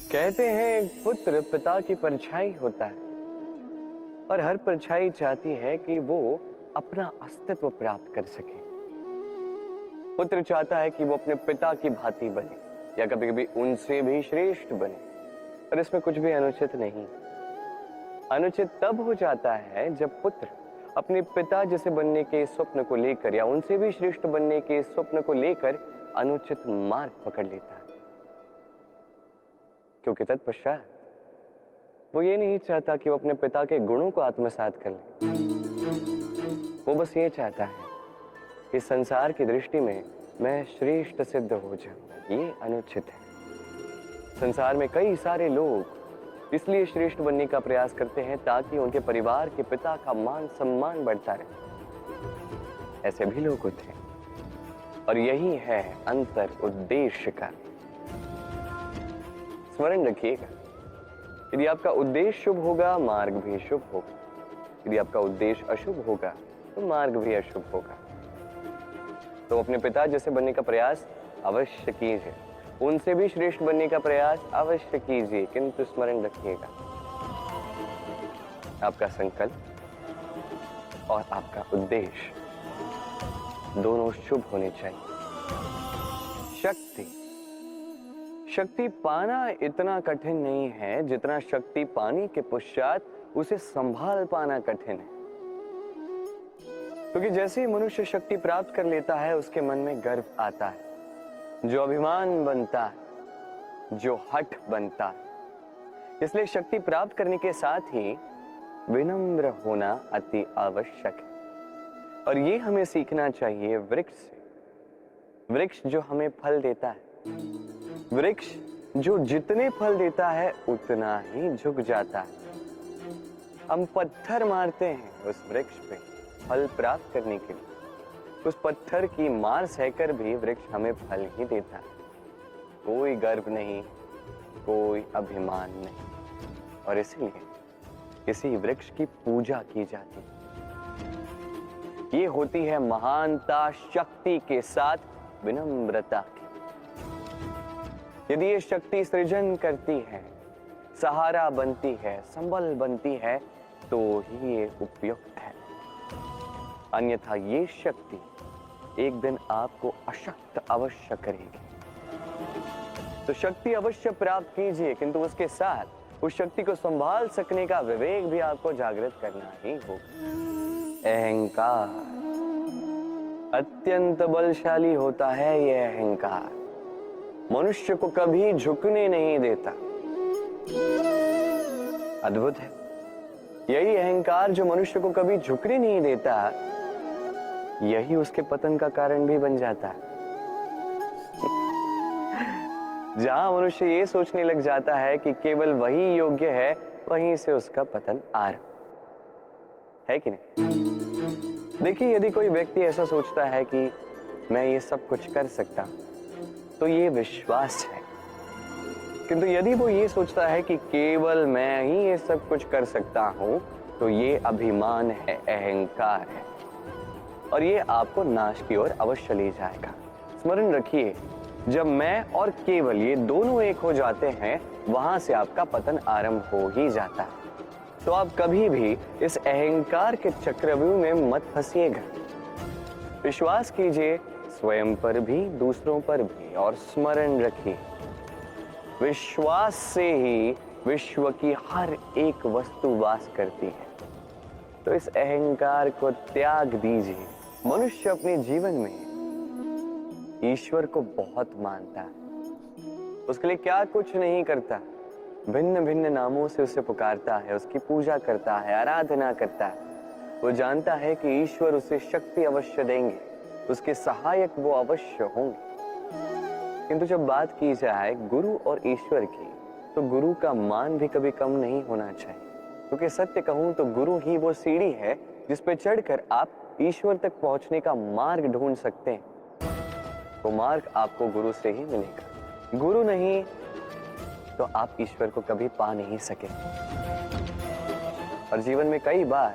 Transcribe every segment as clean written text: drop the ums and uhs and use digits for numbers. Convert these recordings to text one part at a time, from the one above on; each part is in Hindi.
कहते हैं पुत्र पिता की परछाई होता है और हर परछाई चाहती है कि वो अपना अस्तित्व प्राप्त कर सके। पुत्र चाहता है कि वो अपने पिता की भांति बने या कभी कभी उनसे भी श्रेष्ठ बने, पर इसमें कुछ भी अनुचित नहीं। अनुचित तब हो जाता है जब पुत्र अपने पिता जैसे बनने के स्वप्न को लेकर या उनसे भी श्रेष्ठ बनने के स्वप्न को लेकर अनुचित मार्ग पकड़ लेता है, क्योंकि तत्पश्चात वो ये नहीं चाहता कि वो अपने पिता के गुणों को आत्मसात कर ले। वो बस ये चाहता है कि संसार की दृष्टि में मैं श्रेष्ठ सिद्ध हो जाऊं। ये अनुचित है। संसार में कई सारे लोग इसलिए श्रेष्ठ बनने का प्रयास करते हैं ताकि उनके परिवार के पिता का मान सम्मान बढ़ता रहे। ऐसे भी लोग होते हैं और यही है अंतर उद्देश्य का। स्मरण रखिएगा, यदि आपका उद्देश्य शुभ होगा मार्ग भी शुभ होगा, यदि आपका उद्देश्य अशुभ होगा तो मार्ग भी अशुभ होगा। तो अपने पिता जैसे बनने का प्रयास अवश्य कीजिए, उनसे भी श्रेष्ठ बनने का प्रयास अवश्य कीजिए, किंतु स्मरण रखिएगा आपका संकल्प और आपका उद्देश्य दोनों शुभ होने चाहिए। शक्ति पाना इतना कठिन नहीं है जितना शक्ति पाने के पश्चात उसे संभाल पाना कठिन है। क्योंकि जैसे ही मनुष्य शक्ति प्राप्त कर लेता है उसके मन में गर्व आता है, जो अभिमान बनता है, जो हठ बनता है। इसलिए शक्ति प्राप्त करने के साथ ही विनम्र होना अति आवश्यक है। और ये हमें सीखना चाहिए वृक्ष से। वृक्ष जो हमें फल देता है, वृक्ष जो जितने फल देता है उतना ही झुक जाता है। हम पत्थर मारते हैं उस वृक्ष पे फल प्राप्त करने के लिए, उस पत्थर की मार सहकर भी वृक्ष हमें फल ही देता है। कोई गर्व नहीं, कोई अभिमान नहीं, और इसलिए इसी वृक्ष की पूजा की जाती है। ये होती है महानता शक्ति के साथ विनम्रता की। यदि ये शक्ति सृजन करती है, सहारा बनती है, संबल बनती है, तो ही ये उपयुक्त है। अन्यथा ये शक्ति एक दिन आपको अशक्त अवश्य करेगी। तो शक्ति अवश्य प्राप्त कीजिए, किंतु उसके साथ उस शक्ति को संभाल सकने का विवेक भी आपको जागृत करना ही होगा। अहंकार अत्यंत बलशाली होता है। यह अहंकार मनुष्य को कभी झुकने नहीं देता। अद्भुत है, यही अहंकार जो मनुष्य को कभी झुकने नहीं देता, यही उसके पतन का कारण भी बन जाता है। जहां मनुष्य ये सोचने लग जाता है कि केवल वही योग्य है, वहीं से उसका पतन आरंभ है कि नहीं। देखिए, यदि कोई व्यक्ति ऐसा सोचता है कि मैं ये सब कुछ कर सकता हूं, तो ये विश्वास है। किंतु यदि वो ये सोचता है कि केवल मैं ही ये सब कुछ कर सकता हूं, तो ये अभिमान है, अहंकार है, और ये आपको नाश की ओर अवश्य ले जाएगा। स्मरण रखिए, जब मैं और केवल ये दोनों एक हो जाते हैं, वहां से आपका पतन आरंभ हो ही जाता है। तो आप कभी भी इस अहंकार के चक्रव्यूह में मत फंसिएगा। विश्वास कीजिए स्वयं पर भी, दूसरों पर भी, और स्मरण रखिए विश्वास से ही विश्व की हर एक वस्तु वास करती है। तो इस अहंकार को त्याग दीजिए। मनुष्य अपने जीवन में ईश्वर को बहुत मानता है, उसके लिए क्या कुछ नहीं करता, भिन्न भिन्न नामों से उसे पुकारता है, उसकी पूजा करता है, आराधना करता है। वो जानता है कि ईश्वर उसे शक्ति अवश्य देंगे, उसके सहायक वो अवश्य होंगे। किंतु जब बात की जाए गुरु और ईश्वर की, तो गुरु का मान भी कभी कम नहीं होना चाहिए। क्योंकि सत्य कहूं तो गुरु ही वो सीढ़ी है जिस पे चढ़कर आप ईश्वर तक पहुंचने का मार्ग ढूंढ सकते हैं। वो मार्ग आपको गुरु से ही मिलेगा। गुरु नहीं तो आप ईश्वर को कभी पा नहीं सके। और जीवन में कई बार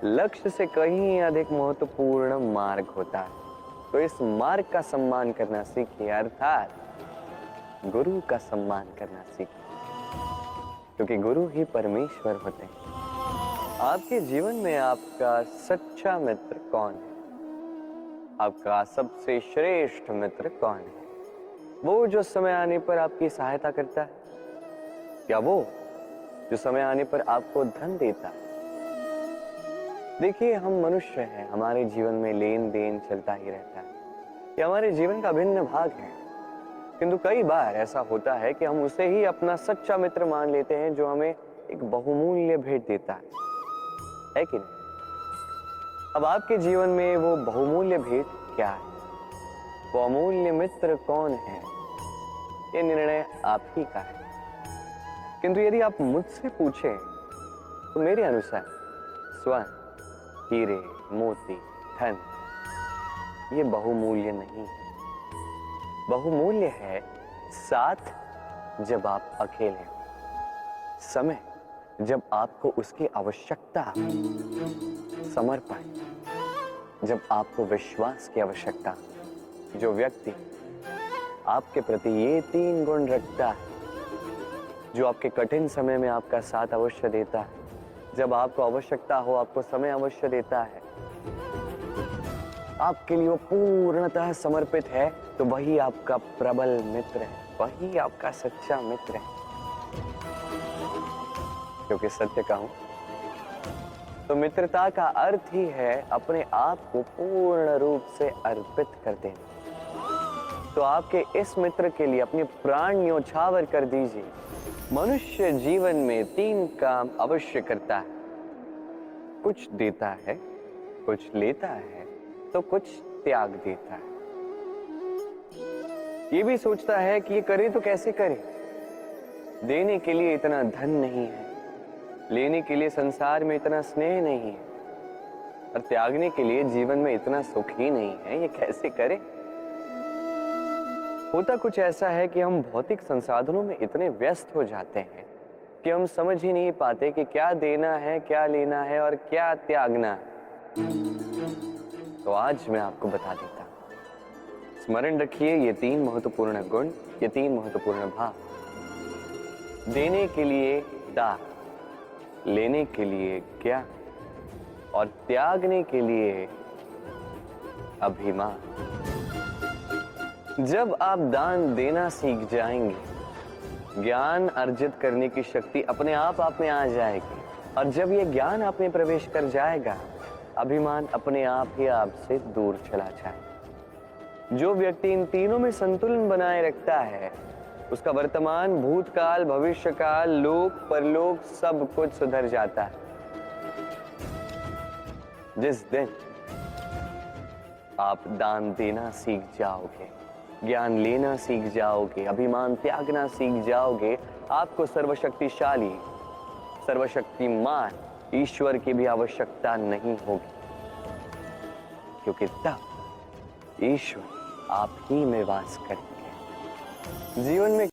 लक्ष्य से कहीं अधिक महत्वपूर्ण मार्ग होता है। तो इस मार्ग का सम्मान करना सीखिए, अर्थात गुरु का सम्मान करना सीखिए। क्योंकि गुरु ही परमेश्वर होते हैं। आपके जीवन में आपका सच्चा मित्र कौन है? आपका सबसे श्रेष्ठ मित्र कौन है? वो जो समय आने पर आपकी सहायता करता है, या वो जो समय आने पर आपको धन देता है? देखिए, हम मनुष्य हैं, हमारे जीवन में लेन देन चलता ही रहता है, ये हमारे जीवन का भिन्न भाग है। किंतु कई बार ऐसा होता है कि हम उसे ही अपना सच्चा मित्र मान लेते हैं, जो हमें एक बहुमूल्य भेंट देता है कि नहीं? अब आपके जीवन में वो बहुमूल्य भेंट क्या है? वो अमूल्य मित्र कौन है? ये निर्णय आप ही का है। किंतु यदि आप मुझसे पूछें तो मेरे अनुसार स्वर्ण, हीरे, मोती, धन ये बहुमूल्य नहीं है। बहुमूल्य है साथ जब आप अकेले हो, समय जब आपको उसकी आवश्यकता, समर्पण जब आपको विश्वास की आवश्यकता। जो व्यक्ति आपके प्रति ये 3 गुण रखता है, जो आपके कठिन समय में आपका साथ अवश्य देता है, जब आपको आवश्यकता हो आपको समय अवश्य देता है, आपके लिए वो पूर्णतः समर्पित है, तो वही आपका प्रबल मित्र है, वही आपका सच्चा मित्र है। क्योंकि सत्य कहूं तो मित्रता का अर्थ ही है अपने आप को पूर्ण रूप से अर्पित कर देना। तो आपके इस मित्र के लिए अपने प्राण न्योछावर कर दीजिए। मनुष्य जीवन में 3 काम अवश्य करता है, कुछ देता है, कुछ लेता है, तो कुछ त्याग देता है। ये भी सोचता है कि ये करे तो कैसे करे। देने के लिए इतना धन नहीं है, लेने के लिए संसार में इतना स्नेह नहीं है, और त्यागने के लिए जीवन में इतना सुख ही नहीं है, ये कैसे करे। होता कुछ ऐसा है कि हम भौतिक संसाधनों में इतने व्यस्त हो जाते हैं कि हम समझ ही नहीं पाते कि क्या देना है, क्या लेना है और क्या त्यागना है। तो आज मैं आपको बता देता हूं। स्मरण रखिए ये 3 महत्वपूर्ण गुण, ये 3 महत्वपूर्ण भाव। देने के लिए दान, लेने के लिए ज्ञान और त्यागने के लिए अभिमान। जब आप दान देना सीख जाएंगे, ज्ञान अर्जित करने की शक्ति अपने आप में आ जाएगी, और जब ये ज्ञान आप में प्रवेश कर जाएगा, अभिमान अपने आप ही आपसे दूर चला जाएगा। जो व्यक्ति इन तीनों में संतुलन बनाए रखता है, उसका वर्तमान, भूतकाल, भविष्यकाल, लोक, परलोक सब कुछ सुधर जाता है। जिस दिन आप दान देना सीख जाओगे, ज्ञान लेना सीख जाओगे, अभिमान त्यागना सीख जाओगे, आपको सर्वशक्तिशाली, सर्वशक्तिमान ईश्वर की भी आवश्यकता नहीं होगी, क्योंकि तब ईश्वर आप ही में वास करेंगे। जीवन में